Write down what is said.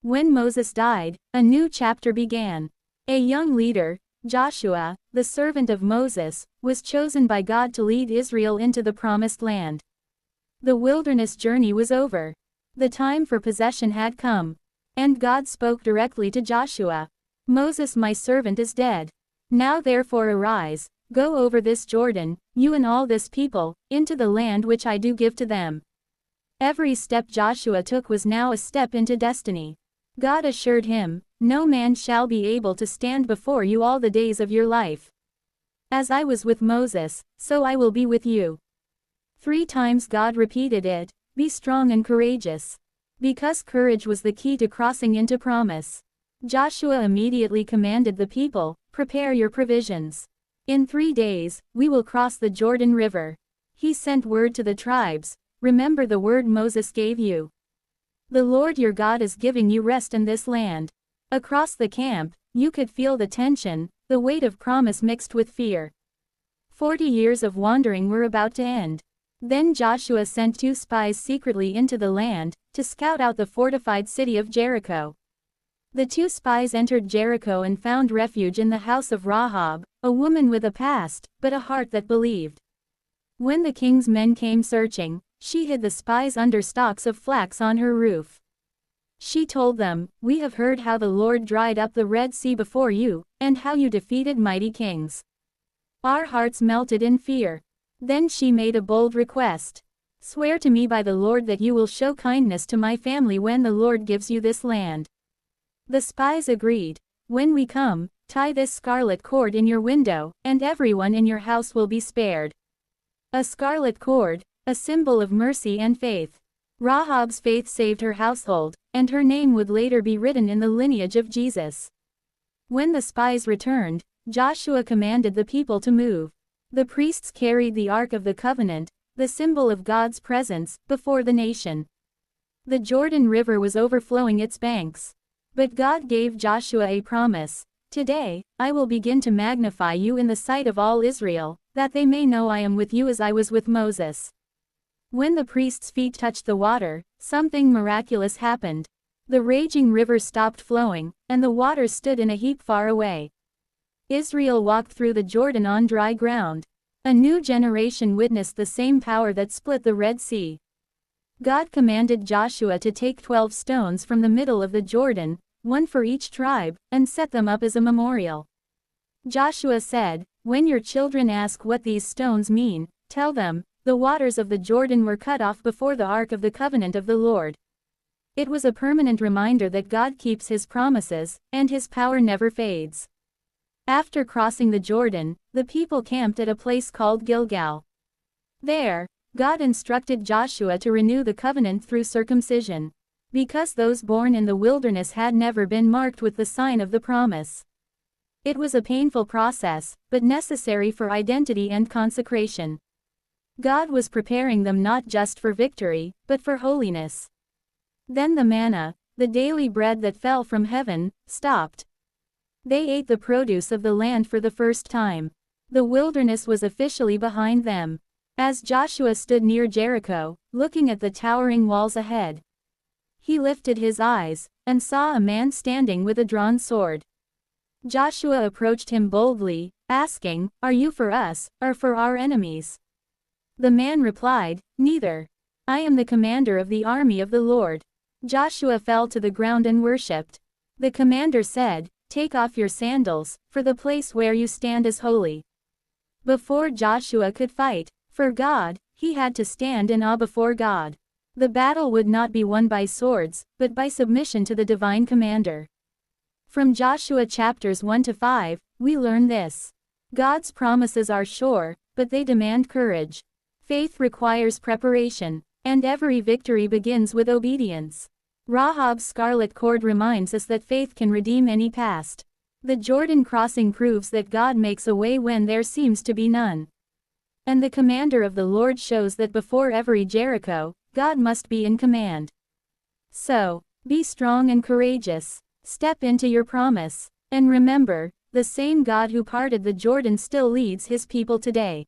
When Moses died, a new chapter began. A young leader, Joshua, the servant of Moses, was chosen by God to lead Israel into the promised land. The wilderness journey was over. The time for possession had come. And God spoke directly to Joshua. Moses my servant is dead. Now therefore arise, go over this Jordan, you and all this people, into the land which I do give to them. Every step Joshua took was now a step into destiny. God assured him, no man shall be able to stand before you all the days of your life. As I was with Moses, so I will be with you. 3 times God repeated it, be strong and courageous. Because courage was the key to crossing into promise. Joshua immediately commanded the people, prepare your provisions. In 3 days, we will cross the Jordan River. He sent word to the tribes, remember the word Moses gave you. The Lord your God is giving you rest in this land. Across the camp, you could feel the tension, the weight of promise mixed with fear. 40 years of wandering were about to end. Then Joshua sent 2 spies secretly into the land, to scout out the fortified city of Jericho. The 2 spies entered Jericho and found refuge in the house of Rahab, a woman with a past, but a heart that believed. When the king's men came searching, she hid the spies under stalks of flax on her roof. She told them, we have heard how the Lord dried up the Red Sea before you, and how you defeated mighty kings. Our hearts melted in fear. Then she made a bold request. Swear to me by the Lord that you will show kindness to my family when the Lord gives you this land. The spies agreed. When we come, tie this scarlet cord in your window, and everyone in your house will be spared. A scarlet cord, a symbol of mercy and faith. Rahab's faith saved her household, and her name would later be written in the lineage of Jesus. When the spies returned, Joshua commanded the people to move. The priests carried the Ark of the Covenant, the symbol of God's presence, before the nation. The Jordan River was overflowing its banks. But God gave Joshua a promise. Today, I will begin to magnify you in the sight of all Israel, that they may know I am with you as I was with Moses. When the priest's feet touched the water, something miraculous happened. The raging river stopped flowing, and the waters stood in a heap far away. Israel walked through the Jordan on dry ground. A new generation witnessed the same power that split the Red Sea. God commanded Joshua to take 12 stones from the middle of the Jordan, 1 for each tribe, and set them up as a memorial. Joshua said, when your children ask what these stones mean, tell them, the waters of the Jordan were cut off before the Ark of the Covenant of the Lord. It was a permanent reminder that God keeps His promises, and His power never fades. After crossing the Jordan, the people camped at a place called Gilgal. There, God instructed Joshua to renew the covenant through circumcision. Because those born in the wilderness had never been marked with the sign of the promise. It was a painful process, but necessary for identity and consecration. God was preparing them not just for victory, but for holiness. Then the manna, the daily bread that fell from heaven, stopped. They ate the produce of the land for the first time. The wilderness was officially behind them. As Joshua stood near Jericho, looking at the towering walls ahead, he lifted his eyes, and saw a man standing with a drawn sword. Joshua approached him boldly, asking, are you for us, or for our enemies? The man replied, neither. I am the commander of the army of the Lord. Joshua fell to the ground and worshipped. The commander said, take off your sandals, for the place where you stand is holy. Before Joshua could fight for God, he had to stand in awe before God. The battle would not be won by swords, but by submission to the divine commander. From Joshua chapters 1 to 5, we learn this. God's promises are sure, but they demand courage. Faith requires preparation, and every victory begins with obedience. Rahab's scarlet cord reminds us that faith can redeem any past. The Jordan crossing proves that God makes a way when there seems to be none. And the commander of the Lord shows that before every Jericho, God must be in command. So, be strong and courageous. Step into your promise. And remember, the same God who parted the Jordan still leads His people today.